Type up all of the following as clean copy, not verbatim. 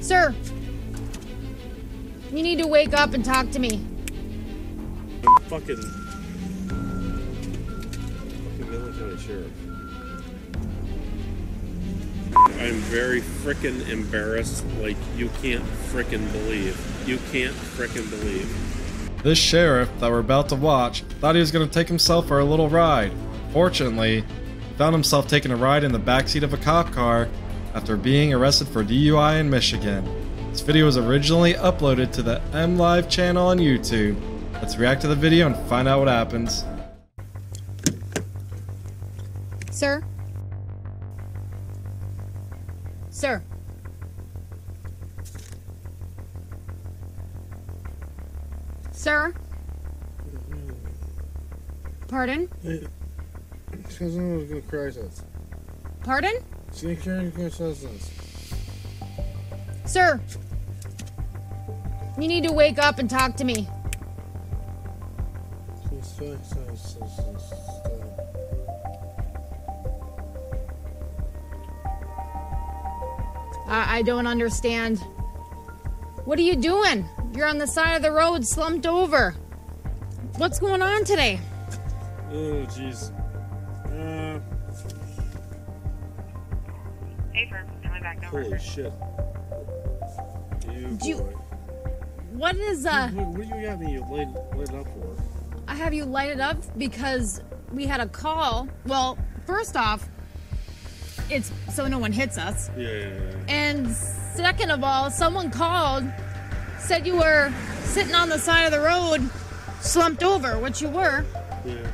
Sir, you need to wake up and talk to me. I'm fucking Midland County Sheriff. I'm very frickin' embarrassed, like you can't frickin' believe. You can't frickin' believe. This sheriff that we're about to watch thought he was going to take himself for a little ride. Fortunately, he found himself taking a ride in the backseat of a cop car after being arrested for DUI in Michigan. This video was originally uploaded to the MLive channel on YouTube. Let's react to the video and find out what happens. Sir? Sir? Sir? Pardon? She's going to crisis. Pardon? She's going to crisis. Sir? You need to wake up and talk to me. I don't understand. What are you doing? You're on the side of the road, slumped over. What's going on today? Oh, jeez. Holy shit. What is, What do you got me laid up for? I have you lighted up because we had a call. Well, first off, it's so no one hits us. Yeah. And second of all, someone called, said you were sitting on the side of the road, slumped over, which you were. Yeah.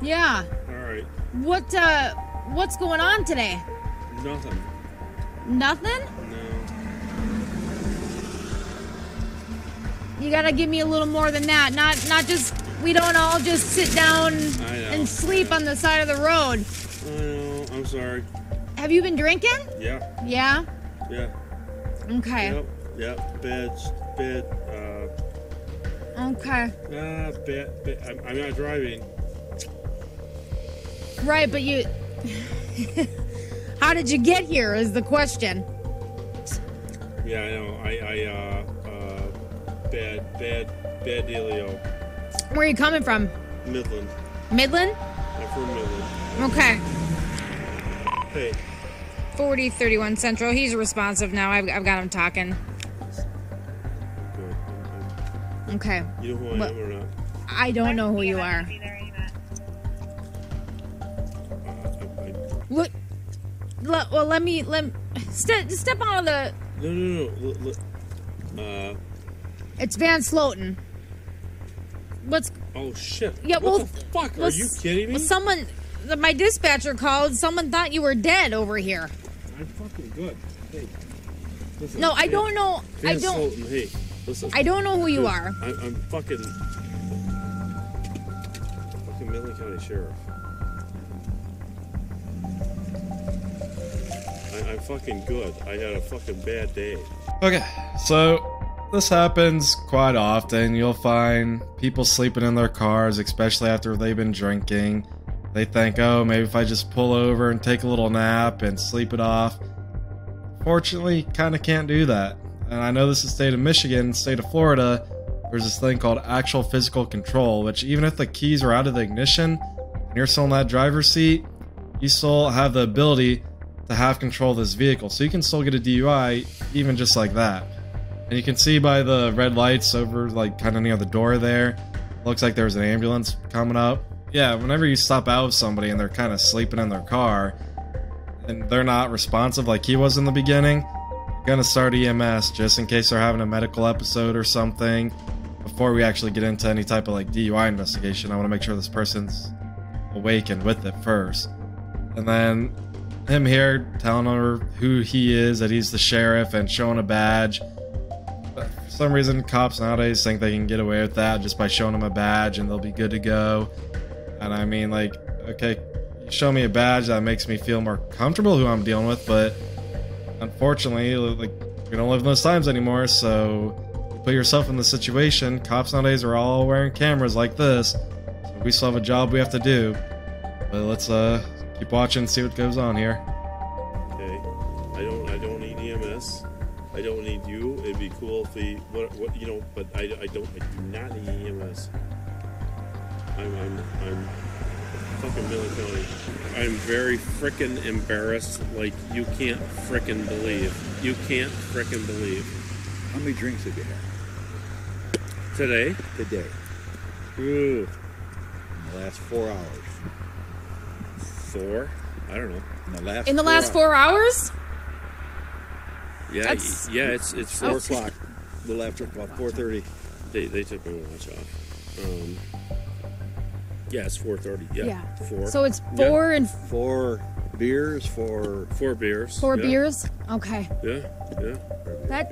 Yeah. Alright. What's going on today? Nothing. Nothing? No. You gotta give me a little more than that. Not just, we don't all just sit down and sleep on the side of the road. I know, I'm sorry. Have you been drinking? Yeah. Yeah? Yeah. Okay. Yep. Bad. Okay. Bad. I'm not driving. Right, but you... How did you get here is the question. Yeah, I know. Bad dealio. Where are you coming from? Midland. Midland? I'm from Midland. Okay. Hey. 4031 Central. He's responsive now. I've got him talking. Good. Okay. You know who I am or not? I don't know who you are. Look. Well, let me step out of the... No. It's Van Sloten. What's... Oh, shit. Yeah, what the fuck? Are you kidding me? Well, someone... My dispatcher called. Someone thought you were dead over here. I'm fucking good. Hey. Listen, no, I don't know. Van Sloten, hey, listen. I don't know who you are. I'm fucking Midland County Sheriff. I'm fucking good. I had a fucking bad day. Okay, so this happens quite often. You'll find people sleeping in their cars, especially after they've been drinking. They think, oh, maybe if I just pull over and take a little nap and sleep it off. Fortunately, kind of can't do that. And I know this is the state of Michigan, state of Florida, there's this thing called actual physical control, which even if the keys are out of the ignition and you're still in that driver's seat, you still have the ability to have control of this vehicle. So you can still get a DUI even just like that. And you can see by the red lights over like kind of near the door there, looks like there's an ambulance coming up. Yeah, whenever you stop out with somebody and they're kind of sleeping in their car and they're not responsive like he was in the beginning, you're gonna start EMS just in case they're having a medical episode or something. Before we actually get into any type of like DUI investigation, I want to make sure this person's awake and with it first. And then him here telling her who he is, that he's the sheriff, and showing a badge. But for some reason, cops nowadays think they can get away with that just by showing them a badge and they'll be good to go. And I mean, like, okay, you show me a badge that makes me feel more comfortable who I'm dealing with, but unfortunately, like, we don't live in those times anymore, so you put yourself in the situation. Cops nowadays are all wearing cameras like this, so we still have a job we have to do. But let's keep watching and see what goes on here. Okay, I don't need EMS. I don't need you. It'd be cool if we, what you know, but I do not need EMS. I'm fucking Millen County. I'm very frickin' embarrassed, like you can't frickin' believe. You can't frickin' believe. How many drinks have you had? Today? Today. Ooh. In the last 4 hours. 4? I don't know. In the last 4 hours? Yeah, yeah, it's 4 o'clock. A little after about 4:30. They took my watch off. Yeah, it's 4:30. Yeah. 4. So it's 4 and 4 beers for 4 beers. 4 beers? Okay. Yeah. That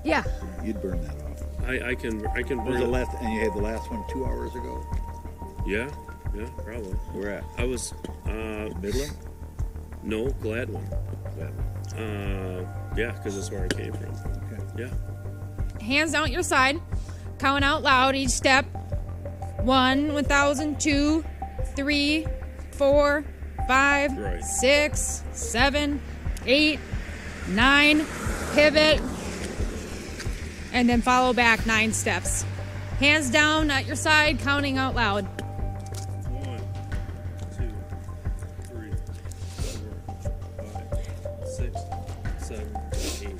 yeah. You'd burn that off. I can What was burn the it. last and you had the last one 2 hours ago? Yeah, probably. Where at? I was Midland? No, Gladwin. Yeah, because that's where I came from. Okay. Yeah. Hands down at your side. Count out loud each step. 1, 1,000, 2, 3, 4, 5, Right. 6, 7, 8, 9. Pivot. And then follow back 9 steps. Hands down at your side, counting out loud. 1, 2, 3, 4, 5, 6, 7, 8.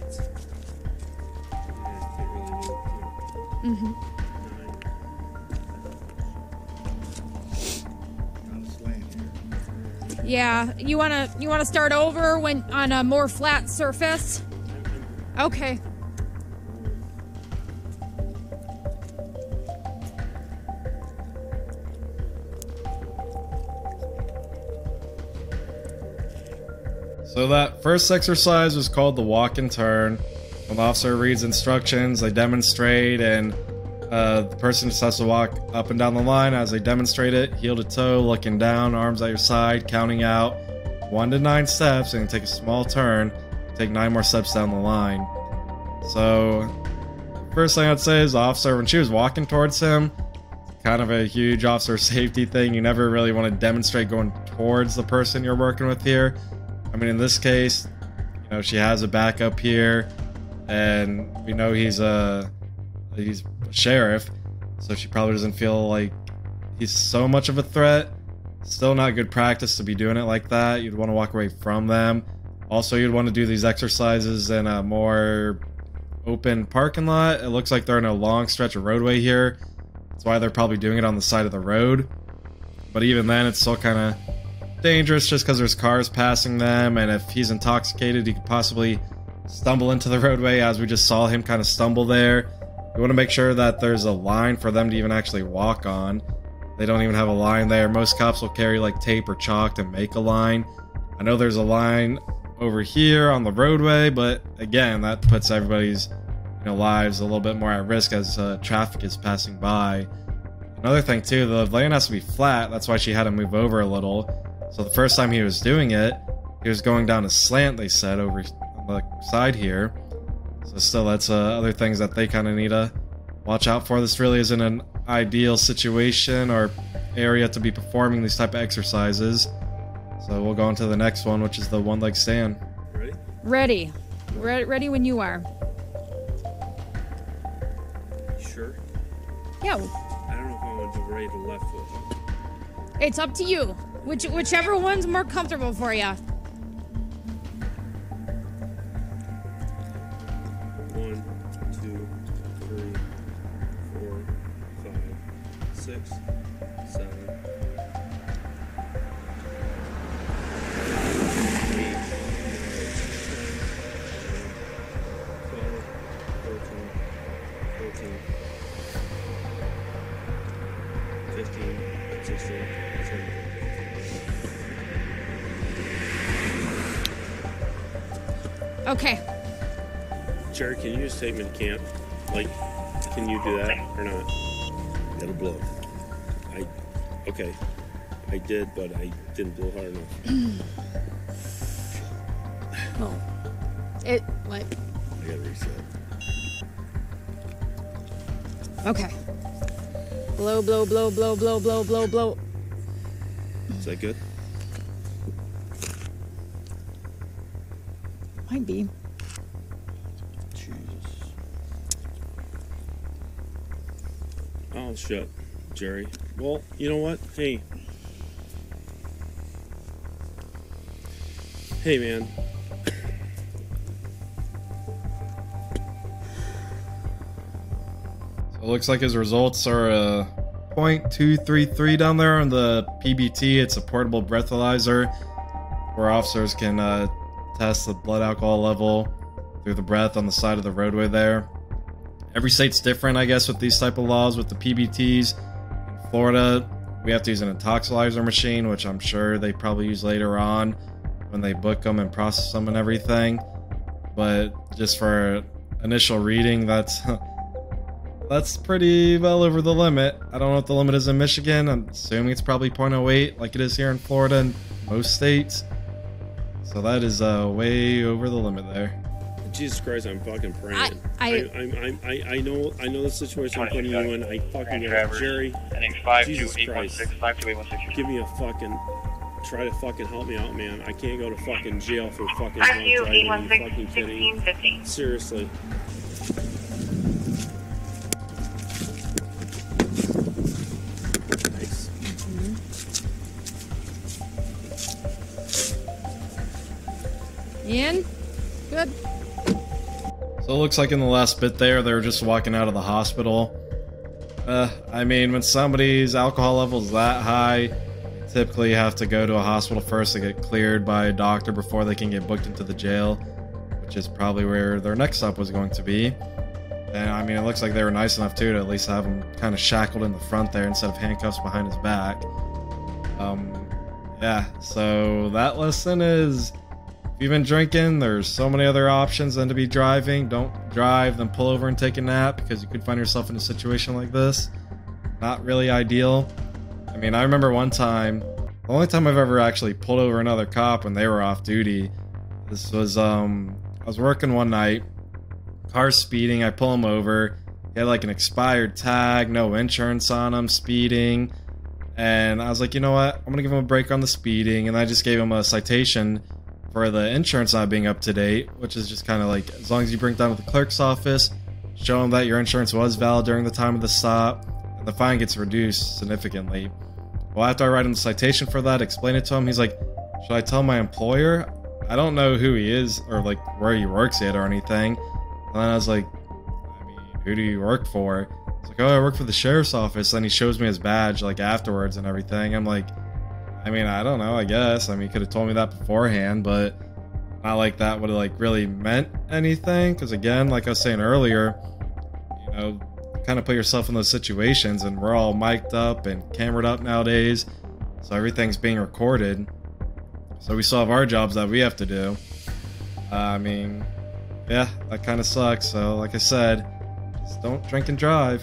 Yeah, can't really move. Mm-hmm. 9. Not a slam here. Yeah, you wanna start over when on a more flat surface? Okay. So that first exercise was called the walk and turn. When the officer reads instructions, they demonstrate, and the person just has to walk up and down the line as they demonstrate it, heel to toe, looking down, arms at your side, counting out 1 to 9 steps, and take a small turn, take 9 more steps down the line. So, first thing I'd say is the officer, when she was walking towards him, kind of a huge officer safety thing. You never really want to demonstrate going towards the person you're working with here. I mean, in this case, you know, she has a backup here, and we know he's a sheriff, so she probably doesn't feel like he's so much of a threat. Still not good practice to be doing it like that. You'd want to walk away from them. Also, you'd want to do these exercises in a more open parking lot. It looks like they're in a long stretch of roadway here. That's why they're probably doing it on the side of the road. But even then, it's still kind of dangerous just because there's cars passing them, and if he's intoxicated, he could possibly stumble into the roadway, as we just saw him kind of stumble there. You want to make sure that there's a line for them to even actually walk on. They don't even have a line there. Most cops will carry like tape or chalk to make a line. I know there's a line over here on the roadway, but again, that puts everybody's lives a little bit more at risk as traffic is passing by. Another thing too, the lane has to be flat. That's why she had to move over a little. So the first time he was doing it, he was going down a slant, they said, over on the side here. So still, that's other things that they kind of need to watch out for. This really isn't an ideal situation or area to be performing these type of exercises. So we'll go on to the next one, which is the one leg stand. Ready? Ready when you are. Sure. Yeah. I don't know if I want to do right or left foot. It's up to you. Whichever one's more comfortable for you. 1, 2, 3, 4, 5, 6, 7, 8, 12, 13, 14, 15, 16, 17. Okay. Jerry, can you just take me to camp? Like, can you do that or not? That'll blow. Okay. I did, but I didn't blow hard enough. Oh. What? I gotta reset. Okay. Blow, blow, blow, blow, blow, blow, blow, blow. Is that good? Might be. mouth shut, Jerry. Well, you know what? Hey. Hey, man. So it looks like his results are .233 down there on the PBT. It's a portable breathalyzer where officers can test the blood alcohol level through the breath on the side of the roadway there. Every state's different, I guess, with these type of laws with the PBTs. In Florida, we have to use an intoxilizer machine, which I'm sure they probably use later on when they book them and process them and everything. But just for initial reading, that's pretty well over the limit. I don't know what the limit is in Michigan. I'm assuming it's probably .08 like it is here in Florida and most states. So that is way over the limit there. Jesus Christ, I'm fucking praying. I know the situation I'm putting you in. I fucking got Jerry. Jesus Christ. Give me a fucking, try to fucking help me out, man. I can't go to fucking jail for fucking drunk driving. Are you fucking kidding? Seriously. Nice. Ian? Good. So it looks like in the last bit there, they were just walking out of the hospital. I mean, when somebody's alcohol level's that high, they typically have to go to a hospital first to get cleared by a doctor before they can get booked into the jail, which is probably where their next stop was going to be. And I mean, it looks like they were nice enough too to at least have him kind of shackled in the front there instead of handcuffs behind his back. Yeah, so that lesson is, if you've been drinking, there's so many other options than to be driving. Don't drive, then pull over and take a nap, because you could find yourself in a situation like this. Not really ideal. I mean, I remember one time, the only time I've ever actually pulled over another cop when they were off duty, this was, I was working one night, car's speeding, I pull him over, he had like an expired tag, no insurance on him, speeding, and I was like, you know what, I'm gonna give him a break on the speeding, and I just gave him a citation for the insurance not being up to date, which is just kind of like, as long as you bring it down to the clerk's office, show them that your insurance was valid during the time of the stop, and the fine gets reduced significantly. Well, after I write him the citation for that, explain it to him, he's like, should I tell my employer? I don't know who he is or like where he works yet or anything. And then I was like, I mean, who do you work for? He's like, oh, I work for the sheriff's office. And he shows me his badge like afterwards and everything. I'm like, I mean, I don't know, I guess. I mean, he could have told me that beforehand, but not like that would have like really meant anything. Because again, like I was saying earlier, you know, kind of put yourself in those situations, and we're all mic'd up and camered up nowadays, so everything's being recorded. So we still have our jobs that we have to do. I mean, yeah, that kind of sucks. So like I said, just don't drink and drive.